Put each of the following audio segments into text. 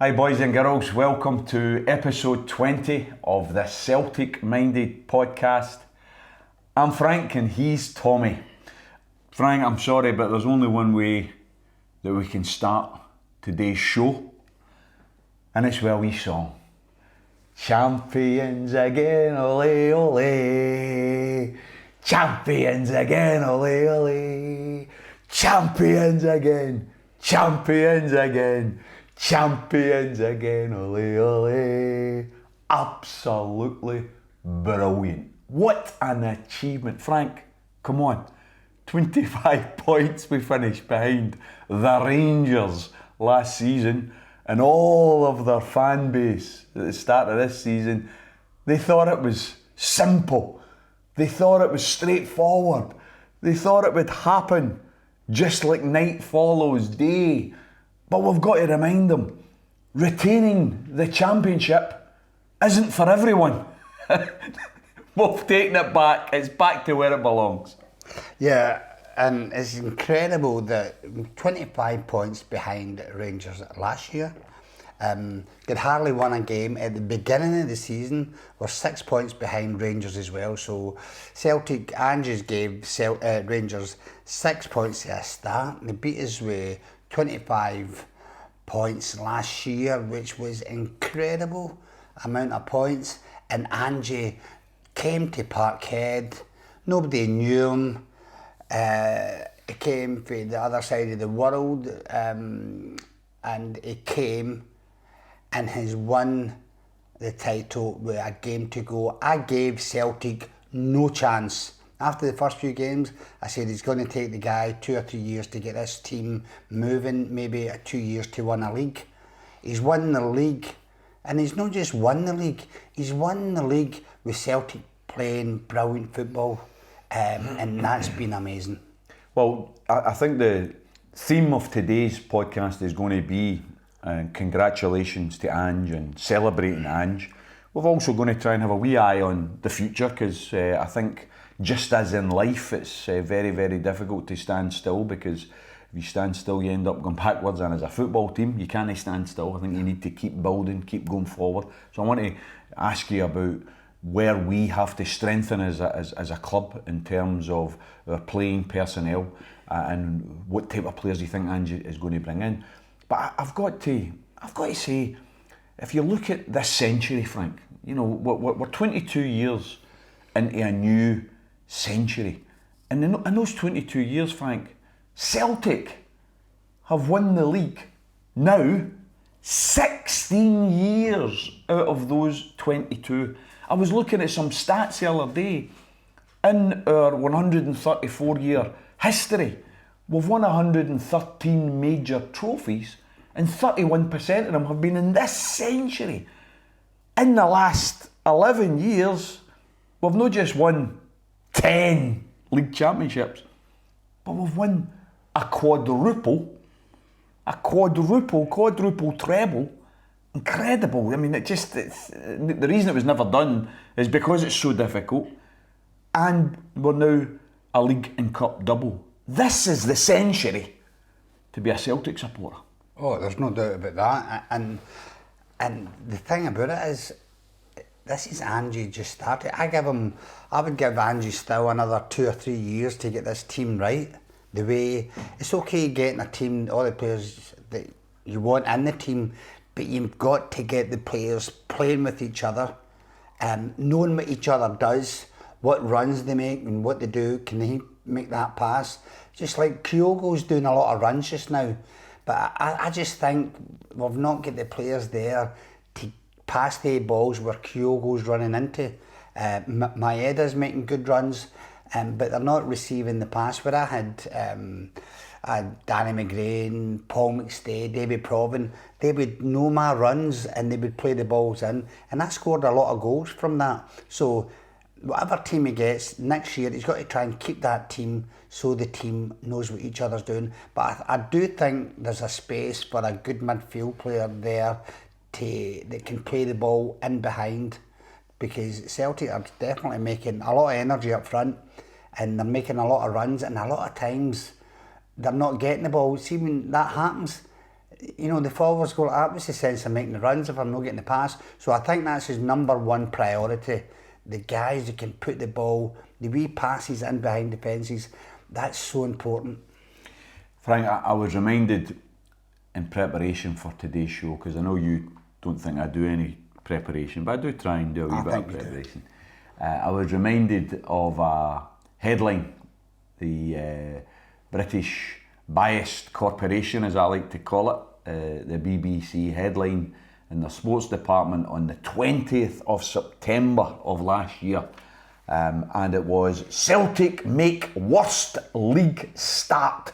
Hi boys and girls, welcome to episode 20 of the Celtic Minded podcast. I'm Frank and he's Tommy. Frank, I'm sorry, but there's only one way that we can start today's show, and it's with a wee song. Champions again, ole ole. Champions again, ole ole. Champions again, champions again. Champions again, ole ole. Absolutely brilliant. What an achievement. Frank, come on. 25 points we finished behind the Rangers last season, and all of their fan base at the start of this season, they thought it was simple. They thought it was straightforward. They thought it would happen just like night follows day. But we've got to remind them, retaining the championship isn't for everyone. We've taken it back. It's back to where it belongs. Yeah, and it's incredible that 25 points behind Rangers last year. They'd hardly won a game at the beginning of the season. We're 6 points behind Rangers as well. So Celtic and just gave Rangers 6 points at a start. They beat us with 25 points last year, which was incredible amount of points. And Angie came to Parkhead. Nobody knew him. He came from the other side of the world, and he came and has won the title with a game to go. I gave Celtic no chance. After the first few games, I said he's going to take the guy 2 or 3 years to get this team moving, maybe 2 years to win a league. He's won the league, and he's not just won the league, he's won the league with Celtic playing brilliant football, and that's been amazing. Well, I think the theme of today's podcast is going to be congratulations to Ange and celebrating Ange. We're also going to try and have a wee eye on the future, because I think just as in life, it's very, very difficult to stand still, because if you stand still, you end up going backwards. And as a football team, you can't stand still. I think you need to keep building, keep going forward. So I want to ask you about where we have to strengthen as a club in terms of our playing personnel, and what type of players you think Ange is going to bring in. But I've got to say, if you look at this century, Frank, you know, we're 22 years into a new century, and in those 22 years, Frank, Celtic have won the league now 16 years out of those 22. I was looking at some stats the other day. In our 134-year history, we've won 113 major trophies, and 31% of them have been in this century. In the last 11 years, we've not just won 10 league championships, but we've won a quadruple treble. Incredible. I mean, it's the reason it was never done is because it's so difficult, and we're now a league and cup double. This is the century to be a Celtic supporter. Oh, there's no doubt about that. And the thing about it is, this is Ange just started. I would give Ange still another 2 or 3 years to get this team right. The way it's okay getting a team, all the players that you want in the team, but you've got to get the players playing with each other, knowing what each other does, what runs they make and what they do. Can they make that pass? Just like Kyogo's doing a lot of runs just now. But I just think we've not got the players there to pass the balls where Kyogo's running into. Maeda's making good runs, but they're not receiving the pass. Where I had Danny McGrain, Paul McStay, David Provan, they would know my runs and they would play the balls in, and I scored a lot of goals from that. So whatever team he gets next year, he's got to try and keep that team so the team knows what each other's doing. But I do think there's a space for a good midfield player there that can play the ball in behind, because Celtic are definitely making a lot of energy up front, and they're making a lot of runs, and a lot of times they're not getting the ball. See, when that happens, you know, the forwards go, what's the sense of making the runs if I'm not getting the pass? So I think that's his number one priority. The guys that can put the ball, the wee passes in behind defences, that's so important. Frank, I was reminded in preparation for today's show, because I know you don't think I do any preparation, but I do try and do a wee bit of preparation. I was reminded of a headline, the British Biased Corporation, as I like to call it, the BBC headline in the sports department on the 20th of September of last year. And it was, Celtic make worst league start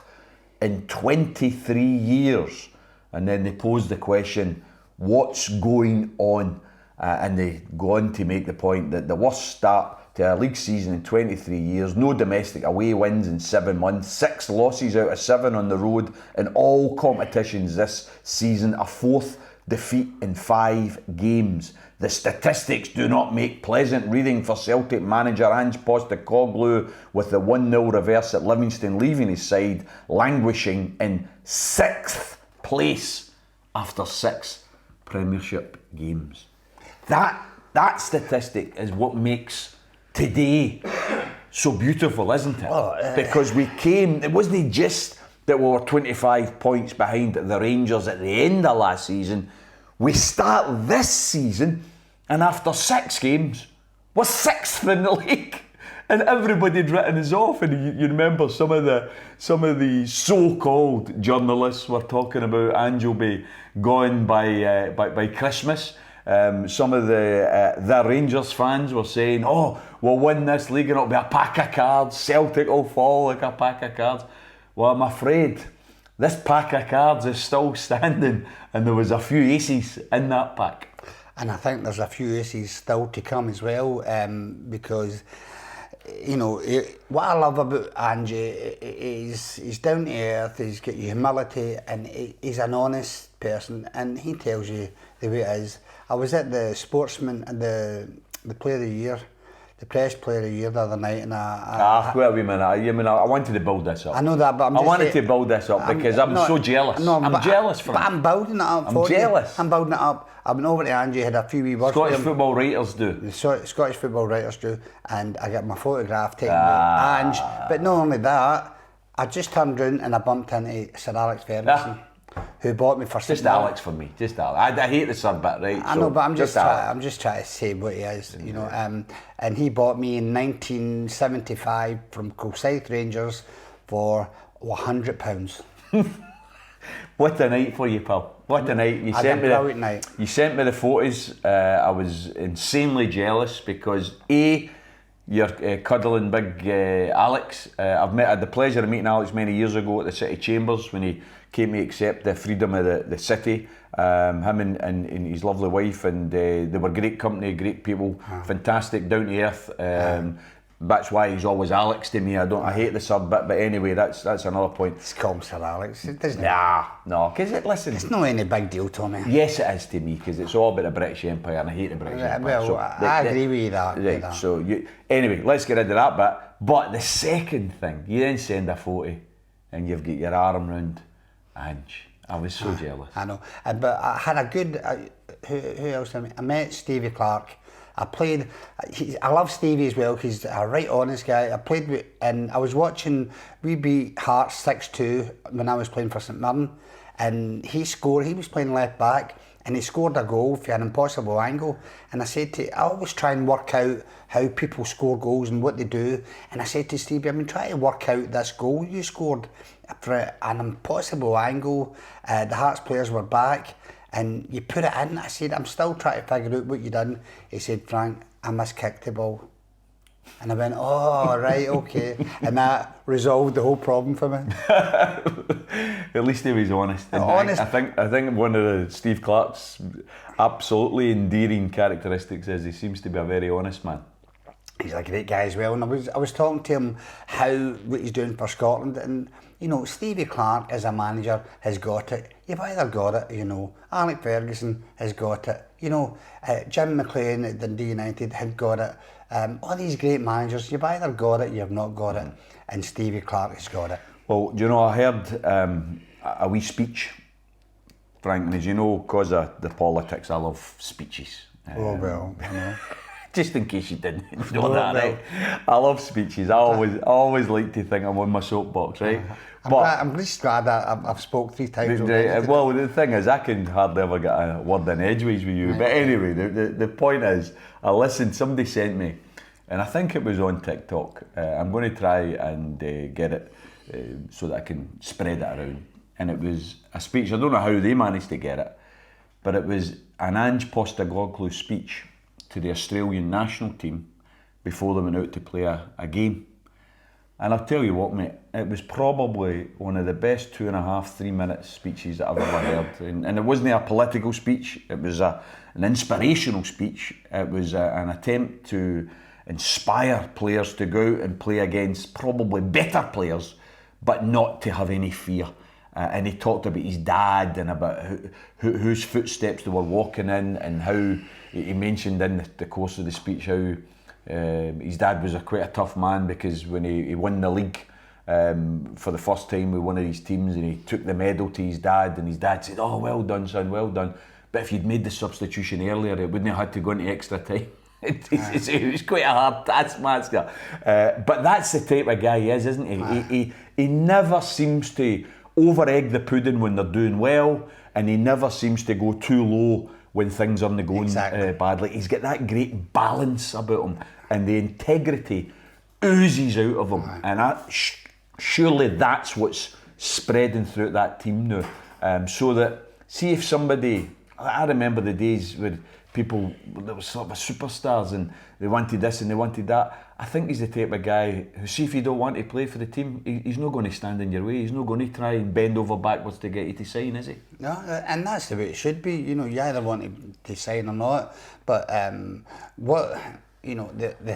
in 23 years. And then they posed the question, what's going on? And they go on to make the point that the worst start to a league season in 23 years, no domestic away wins in 7 months, 6 losses out of 7 on the road in all competitions this season, a 4th defeat in 5 games. The statistics do not make pleasant reading for Celtic manager Ange Postecoglou, with the 1-0 reverse at Livingston leaving his side languishing in 6th place after 6 Premiership games. That statistic is what makes today so beautiful, isn't it? Because we came, it wasn't just that we were 25 points behind the Rangers at the end of last season. We start this season, and after 6 games, we're 6th in the league, and everybody had written us off. And you remember some of the so-called journalists were talking about Ange will be gone by Christmas. Some of the Rangers fans were saying, "Oh, we'll win this league and it'll be a pack of cards. Celtic will fall like a pack of cards." Well, I'm afraid this pack of cards is still standing, and there was a few aces in that pack. And I think there's a few aces still to come as well, because, you know, what I love about Ange is he's down to earth, he's got humility, and he's an honest person, and he tells you the way it is. I was at the Sportsman and the Player of the Year, the Press Player of the Year the other night, and wait a minute. I wanted to build this up. I know that, but I wanted to build this up because I'm so jealous. No, I'm jealous for But I'm building it up. I'm jealous. I'm building it up. I went over to Ange, had a few wee words. Scottish football writers do. The Scottish football writers do, and I got my photograph taken by Ange. But not only that, I just turned round and I bumped into Sir Alex Ferguson, who bought me for just Alex for me. Just Alex. I hate the Sir bit, right? I know, but I'm just trying to say what he is, you know. And he bought me in 1975 from Kilsyth Rangers for £100. What a night for you, pal. What a night. You sent me the photos. I was insanely jealous because you're cuddling big Alex. I had the pleasure of meeting Alex many years ago at the City Chambers when he came to accept the freedom of the city. Him and his lovely wife, and they were great company, great people, fantastic, down to earth. That's why he's always Alex to me. I hate the Sir bit, but anyway, that's another point. It's called Sir Alex, doesn't it? No, because listen, it's not any big deal, Tommy. Yes, it is to me, because it's all about the British Empire, and I hate the British Empire. Well, so I agree with you that. Right, that. So anyway, let's get into that bit. But the second thing, you then send a photo, and you've got your arm round Ange. I was so jealous. I know, but I had a good. Who else? I met Stevie Clark. I love Stevie as well because he's a right honest guy. I played with, and I was watching, we beat Hearts 6-2 when I was playing for St Mirren, and he scored. He was playing left back, and he scored a goal for an impossible angle. And I said I always try and work out how people score goals and what they do. And I said to Stevie, I've been trying to work out this goal you scored for an impossible angle. The Hearts players were back, and you put it in. I said, I'm still trying to figure out what you done. He said, Frank, I miskicked the ball. And I went, oh, right, okay. And that resolved the whole problem for me. At least he was honest. I think one of Steve Clark's absolutely endearing characteristics is he seems to be a very honest man. He's a great guy as well. And I was talking to him what he's doing for Scotland, and you know, Stevie Clark as a manager has got it. You've either got it, you know. Alex Ferguson has got it. You know, Jim McLean at Dundee United had got it. All these great managers, you've either got it, you've not got it. And Stevie Clark has got it. Well, do you know, I heard a wee speech Frank, and as you know, because of the politics, I love speeches. Oh, well, I know. Just in case you didn't know that, right? I love speeches. I always like to think I'm on my soapbox, right? I'm just glad that I've spoke 3 times already. Well, the thing is, I can hardly ever get a word in edgeways with you. Right. But anyway, the point is, I listened, somebody sent me, and I think it was on TikTok. I'm going to try and get it so that I can spread it around. And it was a speech, I don't know how they managed to get it, but it was an Ange Postecoglou speech to the Australian national team before they went out to play a game. And I'll tell you what, mate, it was probably one of the best 2.5, 3 minute speeches that I've ever heard. And it wasn't a political speech, it was an inspirational speech. It was an attempt to inspire players to go out and play against probably better players, but not to have any fear. And he talked about his dad and about whose footsteps they were walking in, and how he mentioned in the course of the speech how his dad was quite a tough man, because when he won the league for the first time with one of these teams, and he took the medal to his dad, and his dad said, "Oh, well done, son, well done. But if you'd made the substitution earlier, it wouldn't have had to go into extra time." It was quite a hard taskmaster. But that's the type of guy he is, isn't he? He never seems to over-egg the pudding when they're doing well, and he never seems to go too low when things aren't going badly. He's got that great balance about him, and the integrity oozes out of him. And surely that's what's spreading throughout that team now. So that, see if somebody, I remember the days where people, there was sort of superstars and they wanted this and they wanted that. I think he's the type of guy who, see if you don't want to play for the team, he's not going to stand in your way. He's not going to try and bend over backwards to get you to sign, is he? No, and that's the way it should be. You know, you either want to sign or not. But the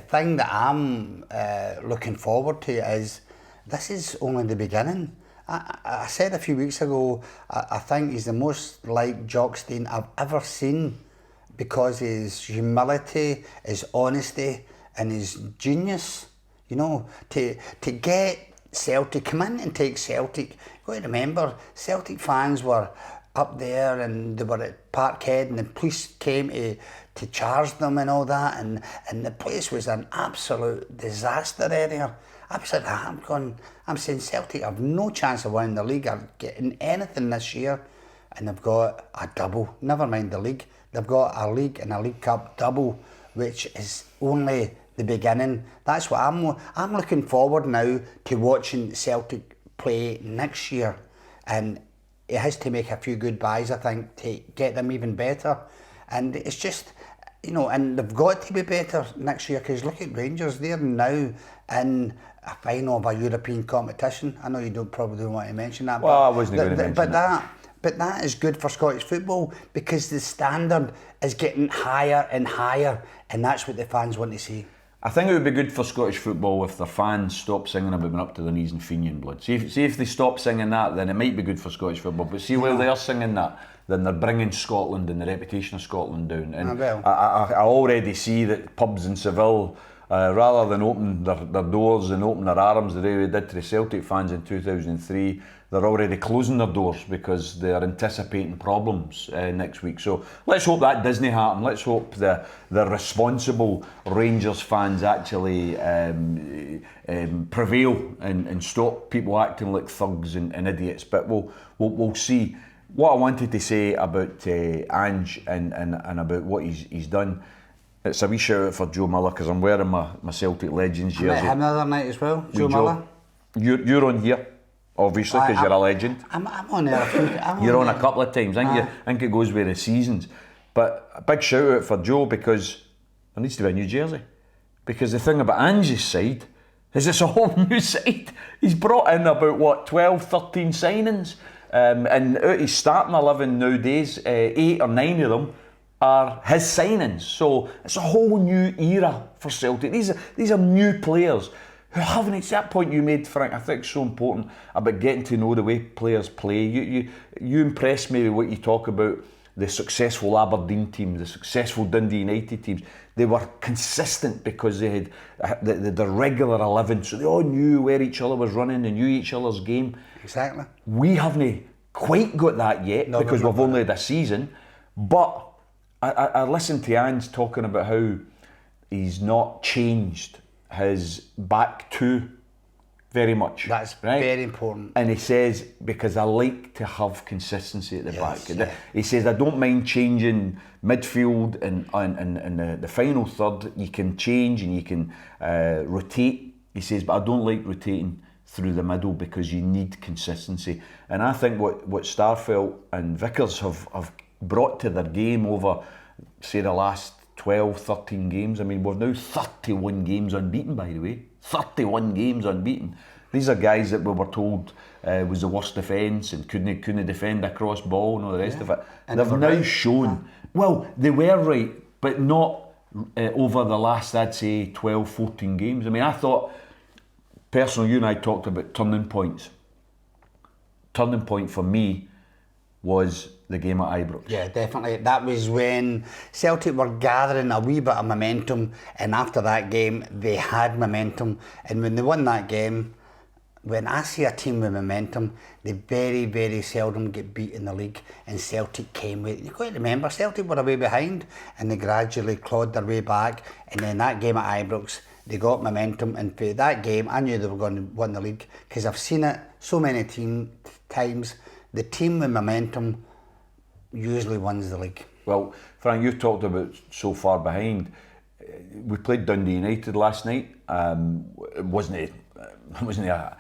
thing that I'm looking forward to is, this is only the beginning. I said a few weeks ago, I think he's the most like Jockstein I've ever seen, because his humility, his honesty, and his genius. You know, to get Celtic, come in and take Celtic. You've got to remember, Celtic fans were up there and they were at Parkhead, and the police came to charge them and all that, and the place was an absolute disaster area. I'm saying Celtic have no chance of winning the league or getting anything this year, and they've got a double. Never mind the league. They've got a league and a League Cup double, which is only the beginning. That's what I'm looking forward now to watching Celtic play next year, and it has to make a few good buys, I think, to get them even better. And it's just, and they've got to be better next year, because look at Rangers, they're now in a final of a European competition. I know you probably don't want to mention that. Well, I wasn't going to mention that. But that is good for Scottish football, because the standard is getting higher and higher, and that's what the fans want to see. I think it would be good for Scottish football if the fans stop singing about being up to their knees in Fenian blood. See if they stop singing that, then it might be good for Scottish football. But see, while they're singing that, then they're bringing Scotland and the reputation of Scotland down. And I already see that pubs in Seville, rather than open their doors and open their arms the way we did to the Celtic fans in 2003, they're already closing their doors because they're anticipating problems next week. So let's hope that doesn't happen. Let's hope the responsible Rangers fans actually prevail and stop people acting like thugs and idiots. But we'll see. What I wanted to say about Ange and about what he's done, it's a wee shout out for Joe Miller, because I'm wearing my Celtic Legends jersey. I met him the other night as well, Joe Miller. You're on here, obviously, because you're a legend. I'm on there. You're on a couple of times, I think it goes with the seasons. But a big shout out for Joe, because there needs to be a new jersey. Because the thing about Ange's side is it's a whole new side. He's brought in about, 12, 13 signings. And out his starting 11 nowadays, 8 or 9 of them are his signings. So it's a whole new era for Celtic. These are new players who haven't, it's that point you made, Frank, I think it's so important about getting to know the way players play. You impress me with what you talk about, the successful Aberdeen teams, the successful Dundee United teams. They were consistent because they had the regular 11, so they all knew where each other was running, they knew each other's game. Exactly. We haven't quite got that yet because we've only had a season. But I listened to Ange talking about how he's not changed his back two very much. That's right? very important. And he says, because I like to have consistency at the back. Yeah. He says, I don't mind changing midfield and the final third. You can change and you can rotate. He says, but I don't like rotating through the middle because you need consistency. And I think what Starfelt and Vickers have brought to their game over, say, the last 12, 13 games. I mean, we're now 31 games unbeaten, by the way. 31 games unbeaten. These are guys that we were told was the worst defence and couldn't defend a cross ball and all the rest of it. And they've now shown, well, they were right, but not over the last, I'd say, 12, 14 games. I mean, I thought, personally, you and I talked about turning points. Turning point for me was the game at Ibrox. Yeah, definitely. That was when Celtic were gathering a wee bit of momentum, and after that game, they had momentum. And when they won that game, when I see a team with momentum, they very, very seldom get beat in the league, and Celtic came with it. You've got to remember, Celtic were a way behind, and they gradually clawed their way back, and then that game at Ibrox, they got momentum, and for that game, I knew they were going to win the league, because I've seen it so many times. The team with momentum usually wins the league. Well, Frank, you've talked about so far behind. We played Dundee United last night. It wasn't a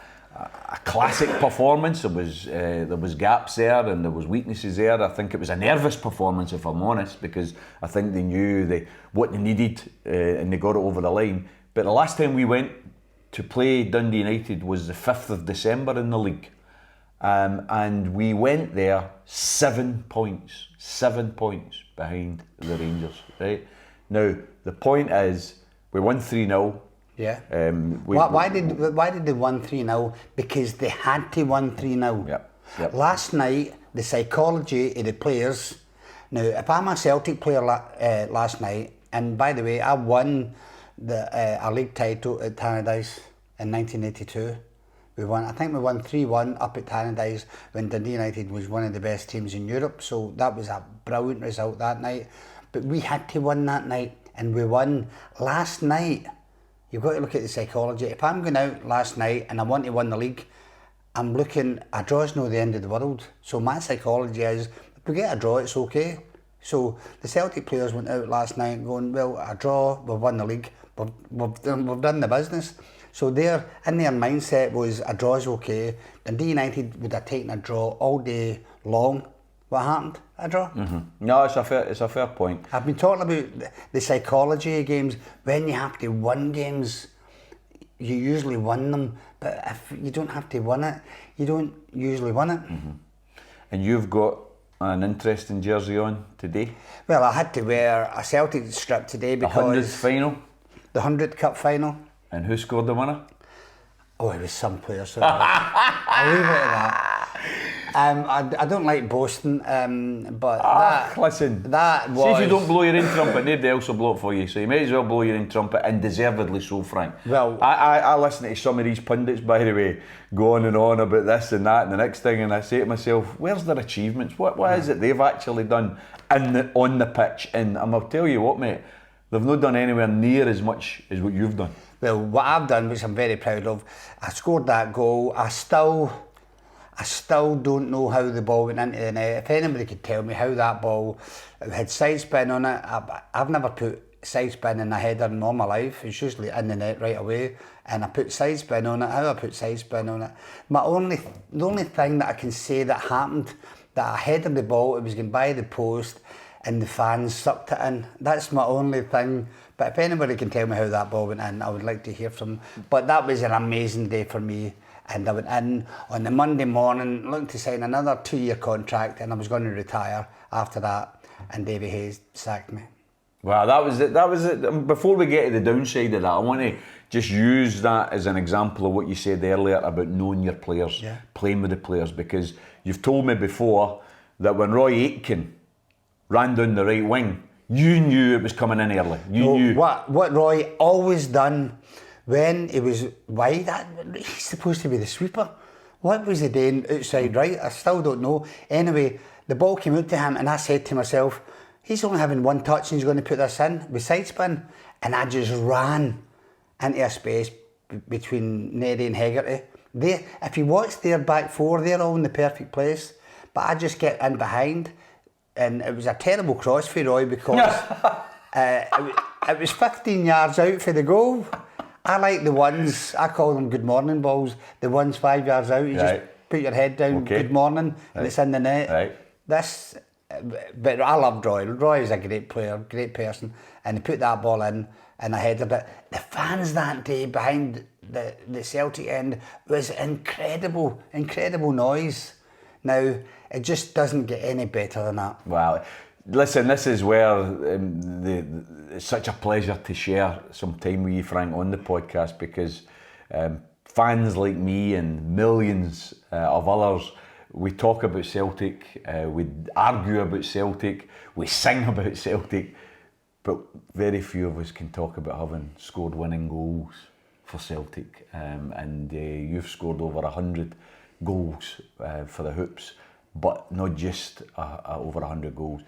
classic performance. There was gaps there and there was weaknesses there. I think it was a nervous performance, if I'm honest, because I think they knew what they needed and they got it over the line. But the last time we went to play Dundee United was the 5th of December in the league. And we went there 7 points behind the Rangers, right? Now, the point is, we won 3-0. Yeah. Why did they win 3-0? Because they had to win 3-0. Yep. Last night, the psychology of the players. Now, if I'm a Celtic player last night, and by the way, I won a league title at Tannadice in 1982. I think we won 3-1 up at Tannadice when Dundee United was one of the best teams in Europe. So that was a brilliant result that night. But we had to win that night, and we won last night. You've got to look at the psychology. If I'm going out last night and I want to win the league, I'm looking, a draw's not the end of the world. So my psychology is, if we get a draw, it's okay. So the Celtic players went out last night going, well, a draw, we've won the league, we've done the business. So in their mindset was a draw's okay. Dundee United would have taken a draw all day long. What happened? A draw? Mm-hmm. No, it's a fair point. I've been talking about the psychology of games. When you have to win games, you usually win them. But if you don't have to win it, you don't usually win it. Mm-hmm. And you've got an interesting jersey on today. Well, I had to wear a Celtic strip today because... The 100th final? The 100th Cup final. And who scored the winner? Oh, it was some player. So I'll leave it at that. I don't like boasting, but listen, that was... See, if you don't blow your own trumpet, nobody else will blow it for you, so you may as well blow your own trumpet, and deservedly so, Frank. Well, I listen to some of these pundits, by the way, go on and on about this and that and the next thing, and I say to myself, where's their achievements? What is it they've actually done on the pitch? And I'll tell you what, mate, they've not done anywhere near as much as what you've done. Well, what I've done, which I'm very proud of, I scored that goal. I still don't know how the ball went into the net. If anybody could tell me how that ball had side spin on it, I've never put side spin in a header in all my life. It's usually in the net right away. And I put side spin on it. How I put side spin on it? The only thing that I can say that happened, that I headed the ball, it was going by the post, and the fans sucked it in. That's my only thing. But if anybody can tell me how that ball went in, I would like to hear from them. But that was an amazing day for me. And I went in on the Monday morning, looking to sign another 2-year contract, and I was going to retire after that. And Davy Hayes sacked me. Well, that was it. Before we get to the downside of that, I want to just use that as an example of what you said earlier about knowing your players, playing with the players, because you've told me before that when Roy Aitken ran down the right wing, you knew it was coming in early. You knew. What Roy always done when he was wide, he's supposed to be the sweeper. What was he doing outside right? I still don't know. Anyway, the ball came out to him and I said to myself, he's only having one touch and he's going to put this in with side spin. And I just ran into a space between Neddy and Hegarty. If you watch their back four, they're all in the perfect place. But I just get in behind, and it was a terrible cross for Roy because it was 15 yards out for the goal. I like the ones, I call them good morning balls, the ones 5 yards out, you just put your head down, good morning, and it's in the net. But I loved Roy. Roy is a great player, great person, and he put that ball in and I headed it. The fans that day behind the Celtic end was incredible noise. Now, it just doesn't get any better than that. Wow. Listen, this is where it's such a pleasure to share some time with you, Frank, on the podcast, because fans like me and millions of others, we talk about Celtic, we argue about Celtic, we sing about Celtic, but very few of us can talk about having scored winning goals for Celtic. And you've scored over 100 goals for the Hoops, but not just over 100 goals.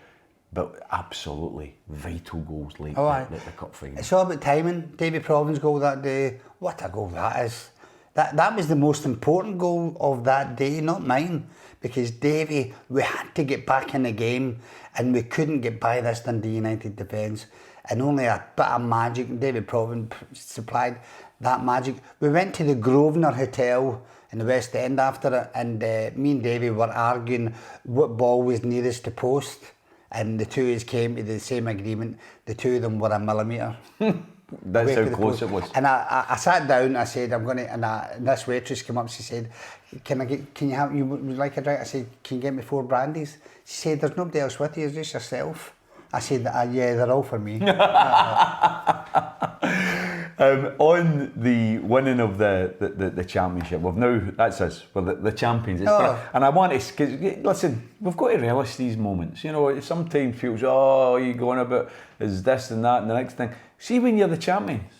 But absolutely vital goals like the cup final. It's all about timing. Davy Provin's goal that day, what a goal that is. That was the most important goal of that day, not mine. Because Davy, we had to get back in the game and we couldn't get by this Dundee United defence. And only a bit of magic, Davy Provin supplied that magic. We went to the Grosvenor Hotel in the West End after it, and me and Davy were arguing what ball was nearest to post. And the two of us came to the same agreement. The two of them were a millimetre. That's how close it was. And I sat down. I said, "I'm going to." And this waitress came up. She said, "Can you have? You would like a drink?" I said, "Can you get me 4 brandies?" She said, "There's nobody else with you. It's just yourself." I said, "Yeah, they're all for me." On the winning of the championship, that's us. We're the champions. And I want to, because listen, we've got to relish these moments. You know, sometimes people say, "Oh, you're going about is this and that and the next thing." See, when you're the champions,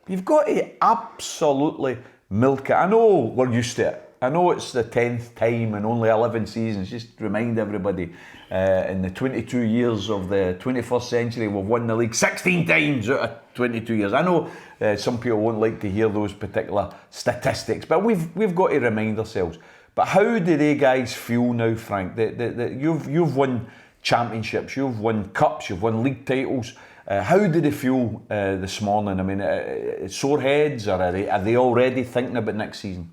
you've got to absolutely milk it. I know we're used to it. I know it's the 10th time in only 11 seasons. Just remind everybody, in the 22 years of the 21st century, we've won the league 16 times out of 22 years. I know some people won't like to hear those particular statistics, but we've got to remind ourselves. But how do they guys feel now, Frank? You've won championships, you've won cups, you've won league titles. How did they feel this morning? I mean, sore heads, or are they already thinking about next season?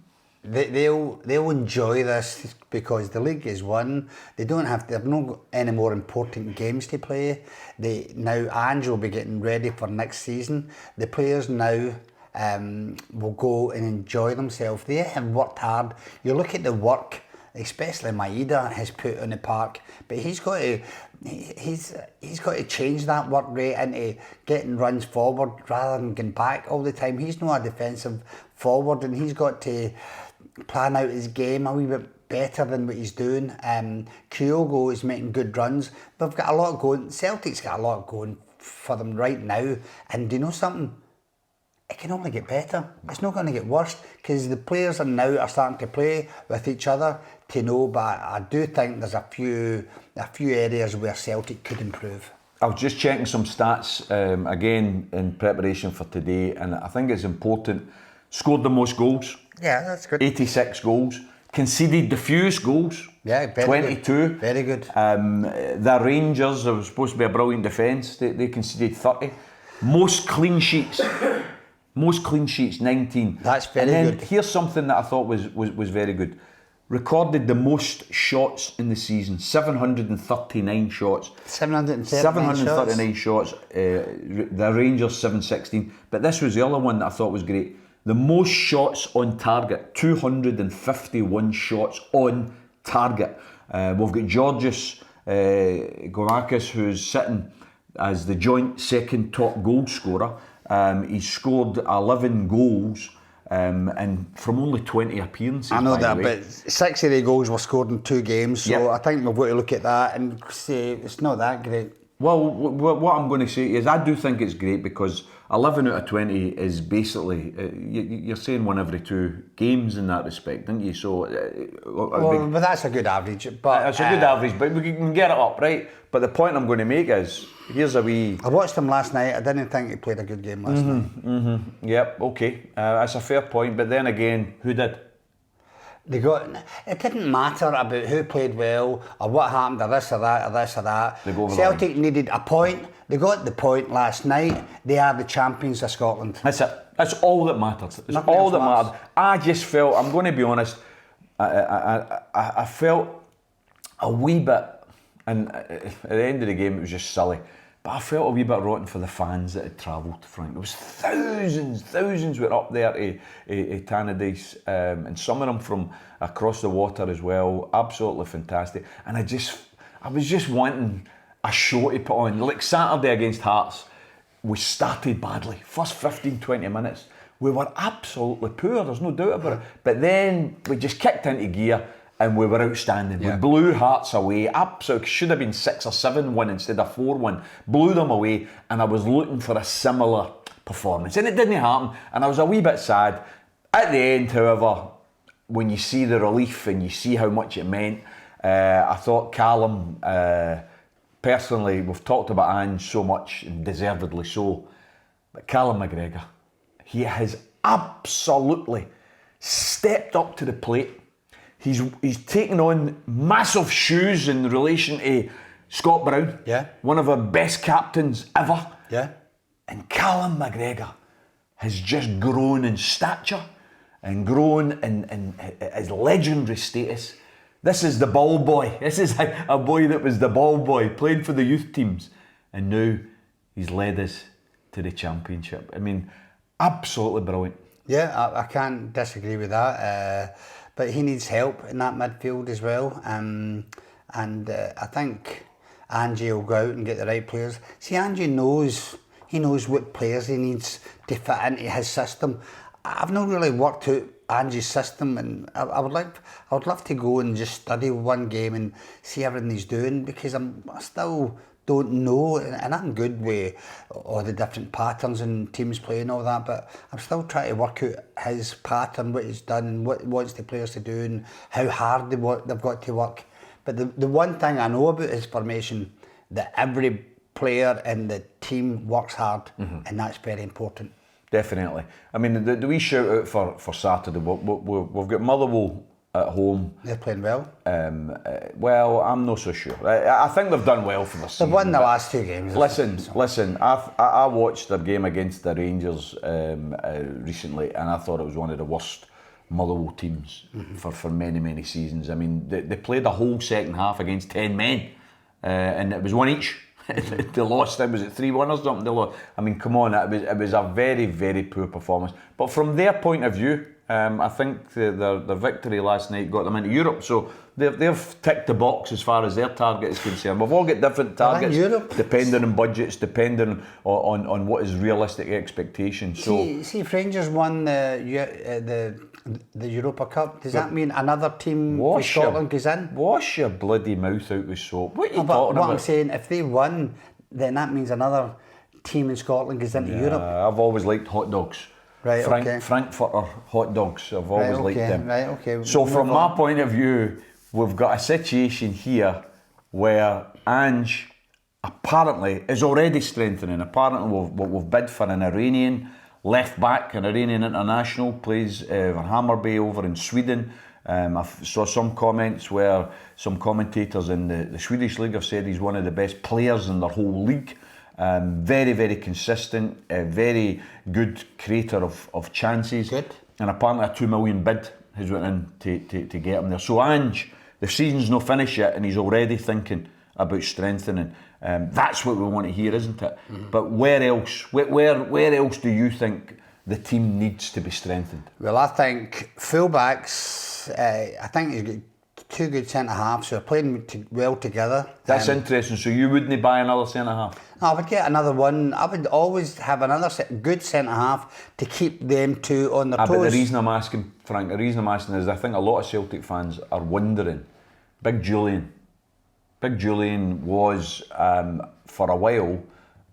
They'll enjoy this because the league is won. They've no any more important games to play. Ange will be getting ready for next season. The players now will go and enjoy themselves. They have worked hard. You look at the work, especially Maeda has put on the park, but he's got to change that work rate into getting runs forward rather than going back all the time. He's not a defensive forward, and he's got to plan out his game a wee bit better than what he's doing. Kyogo is making good runs. They've got a lot going. Celtic's got a lot going for them right now. And do you know something? It can only get better. It's not going to get worse because the players are starting to play with each other to know. But I do think there's a few areas where Celtic could improve. I was just checking some stats again in preparation for today, and I think it's important. Scored the most goals. Yeah, that's good. 86 goals. Conceded the fewest goals. Yeah, 22. Good. Very good. The Rangers, there was supposed to be a brilliant defence. They conceded 30. Most clean sheets. 19. That's very good. Here's something that I thought was very good. Recorded the most shots in the season, 739 shots. 739 shots. The Rangers 716. But this was the other one that I thought was great. The most shots on target, 251 shots on target. We've got Georgios Gorakis, who's sitting as the joint second top goal scorer. He's scored 11 goals. And from only 20 appearances. I know that, but 6 of the goals were scored in 2 games, so I think we've got to look at that and say it's not that great. Well, what I'm going to say is I do think it's great because 11 out of 20 is basically, you're saying one every 2 games in that respect, aren't you? So, but that's a good average. But it's a good average, but we can get it up, right? But the point I'm going to make is, here's a wee... I watched him last night. I didn't think he played a good game last night. Yep, okay. That's a fair point. But then again, who did? It didn't matter about who played well or what happened or this or that or this or that. Celtic needed a point. They got the point last night. They are the champions of Scotland. That's it. That's all that matters. It's all that matters. I just felt, I'm going to be honest, I felt a wee bit, and at the end of the game it was just silly, but I felt a wee bit rotten for the fans that had travelled, Frank. There was thousands were up there to Tannadice, and some of them from across the water as well. Absolutely fantastic. And I was just wanting a show to put on. Like Saturday against Hearts, we started badly. First 15-20 minutes, we were absolutely poor, there's no doubt about it. But then we just kicked into gear and we were outstanding. Yeah. We blew Hearts away. Absolutely, should have been 6 or 7-1 instead of 4-1. Blew them away, and I was looking for a similar performance, and it didn't happen. And I was a wee bit sad. At the end, however, when you see the relief and you see how much it meant, I thought Callum, personally, we've talked about Ange so much, and deservedly so, but Callum McGregor, he has absolutely stepped up to the plate. He's taken on massive shoes in relation to Scott Brown, one of our best captains ever. Yeah. And Callum McGregor has just grown in stature and grown in his legendary status. This is the ball boy. This is a boy that was the ball boy, played for the youth teams, and now he's led us to the championship. I mean, absolutely brilliant. Yeah, I can't disagree with that. But he needs help in that midfield as well. And I think Angie will go out and get the right players. See, Angie knows what players he needs to fit into his system. I've not really worked out Angie's system, and I would love to go and just study one game and see everything he's doing, because I still don't know, and I'm good with all the different patterns and teams playing and all that, but I'm still trying to work out his pattern, what he's done, what he wants the players to do, and how hard they've got to work. But the one thing I know about his formation, that every player in the team works hard, and that's very important. Definitely. I mean, the wee shout out for Saturday, we've got Motherwell at home. They're playing well. Well, I'm not so sure. I think they've done well for the season. They've won the last 2 games. Listen. I watched their game against the Rangers recently, and I thought it was one of the worst Motherwell teams for many seasons. I mean, they played the whole second half against 10 men, and it was 1 each. They lost. Was it 3-1 or something? They lost. I mean, come on, it was a very poor performance. But from their point of view, I think the victory last night got them into Europe, so they've ticked the box as far as their target is concerned. We've all got different targets, depending on budgets, depending on what is realistic expectations. So, see if Rangers won the Europa Cup, does that mean another team from Scotland goes in? Wash your bloody mouth out with soap. What are you talking about? I'm saying, if they won, then that means another team in Scotland goes into Europe. I've always liked hot dogs. Right, Frankfurter hot dogs, I've always liked them. Right, okay. So from my point of view, we've got a situation here where Ange apparently is already strengthening. Apparently we've bid for an Iranian left back, an Iranian international, plays for Hammarby over in Sweden. I saw some comments where some commentators in the Swedish league have said he's one of the best players in their whole league. Very consistent, very good creator of chances. Good. And apparently a 2 million bid has went in to get him there. So Ange, the season's not finished yet, and he's already thinking about strengthening. That's what we want to hear, isn't it? But where else? Where else do you think the team needs to be strengthened? Well, I think fullbacks. I think he's got 2 good centre halves who are playing well together. That's interesting. So you wouldn't buy another centre half? No, I would get another one. I would always have another good centre half to keep them 2 on their toes. But the reason I'm asking, Frank, is I think a lot of Celtic fans are wondering, big Julian, Big Julian was, for a while,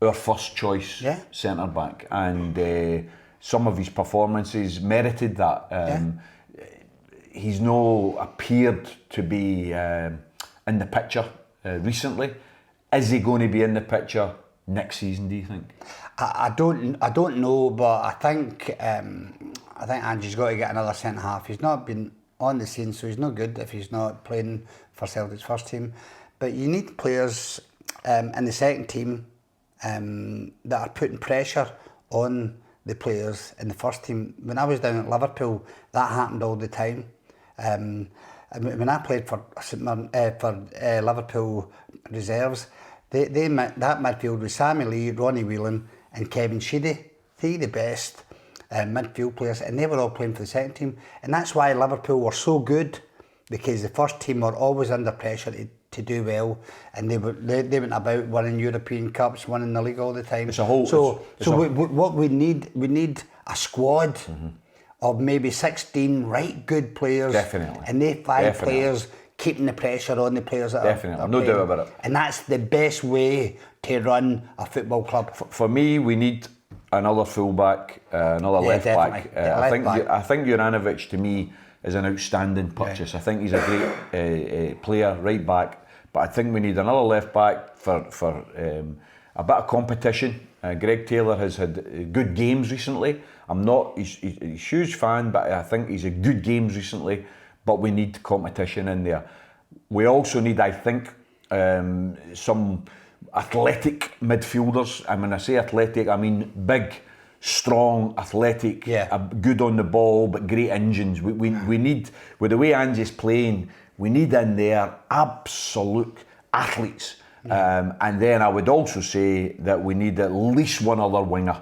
our first choice centre-back, and some of his performances merited that. He's no appeared to be in the picture recently. Is he going to be in the picture next season, do you think? I don't know, but I think Angie's got to get another centre half. He's not been on the scene, so he's no good if he's not playing for Celtic's first team. But you need players in the second team that are putting pressure on the players in the first team. When I was down at Liverpool, that happened all the time. When I played for Liverpool reserves, that midfield was Sammy Lee, Ronnie Whelan and Kevin Sheedy, three of the best midfield players, and they were all playing for the second team. And that's why Liverpool were so good, because the first team were always under pressure to do well, and they went about winning European Cups, winning the league all the time. What we need a squad of maybe 16 right good players, and they five players keeping the pressure on the players that are no doubt about it. And that's the best way to run a football club. For me, we need another fullback, another left back. I think Juranovic, to me, is an outstanding purchase. I think he's a great player, right back. But I think we need another left back for a bit of competition. Greg Taylor has had good games recently. He's a huge fan, but I think he's had good games recently. But we need competition in there. We also need, I think, some athletic midfielders. And when I say athletic, I mean big, strong, athletic, good on the ball, but great engines. We need, with the way Angie's playing, we need in there absolute athletes. And then I would also say that we need at least one other winger,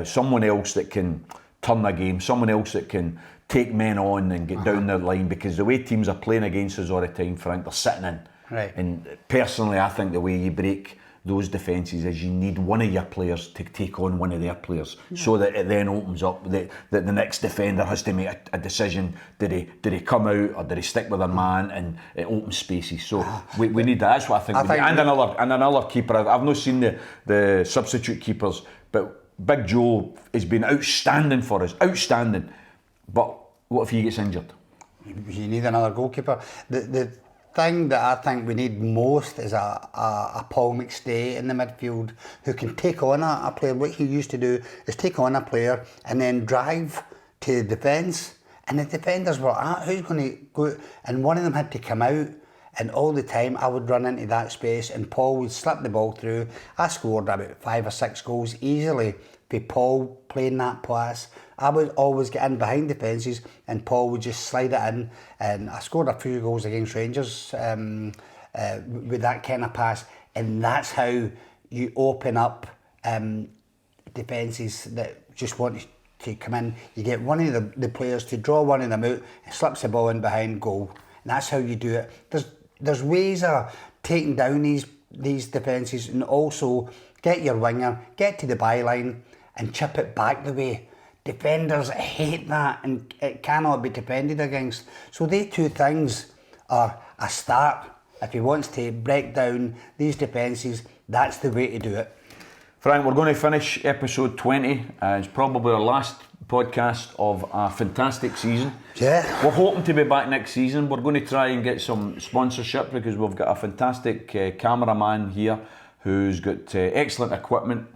someone else that can turn the game, someone else that can take men on and get down the line, because the way teams are playing against us all the time, Frank, they're sitting in. Right. And personally, I think the way you break those defences is you need one of your players to take on one of their players, so that it then opens up that the next defender has to make a decision. Did he come out, or did he stick with a man, and it opens spaces. So we need that. That's what I think. We need. And another keeper. I've not seen the substitute keepers, but Big Joe has been outstanding for us. Outstanding. But what if he gets injured? You need another goalkeeper. The thing that I think we need most is a Paul McStay in the midfield, who can take on a player. What he used to do is take on a player and then drive to the defence. And the defenders were, who's going to go? And one of them had to come out. And all the time I would run into that space and Paul would slip the ball through. I scored about 5 or 6 goals easily for Paul playing that pass. I would always get in behind defences and Paul would just slide it in. And I scored a few goals against Rangers with that kind of pass. And that's how you open up defences that just want to come in. You get one of the players to draw one of them out and slips the ball in behind goal. And that's how you do it. There's ways of taking down these defences, and also get your winger, get to the byline and chip it back the way. Defenders hate that, and it cannot be defended against. So these two things are a start. If he wants to break down these defences, that's the way to do it. Frank, we're going to finish episode 20. It's probably our last podcast of a fantastic season. Yeah. We're hoping to be back next season. We're going to try and get some sponsorship, because we've got a fantastic cameraman here who's got excellent equipment,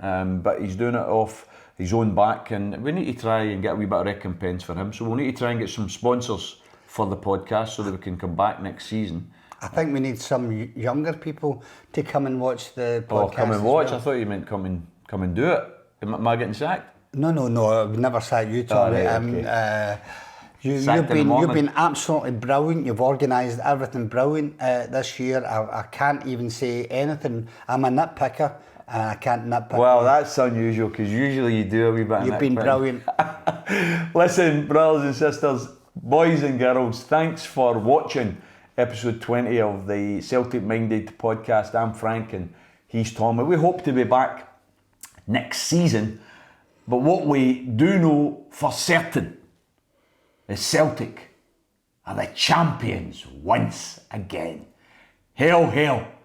but he's doing it off his own back, and we need to try and get a wee bit of recompense for him. So we'll need to try and get some sponsors for the podcast so that we can come back next season. I think we need some younger people to come and watch the podcast. Oh, come and watch? Well. I thought you meant come and do it. Am I getting sacked? No, I've never sacked you, Tommy. Right, okay. You've been absolutely brilliant. You've organised everything brilliant this year. I can't even say anything. I'm a nitpicker, and I can't nitpick. Well, that's unusual, because usually you do a wee bit of You've been brilliant. Listen, brothers and sisters, boys and girls, thanks for watching episode 20 of the Celtic Minded podcast. I'm Frank and he's Tommy. We hope to be back next season, but what we do know for certain is Celtic are the champions once again. Hell.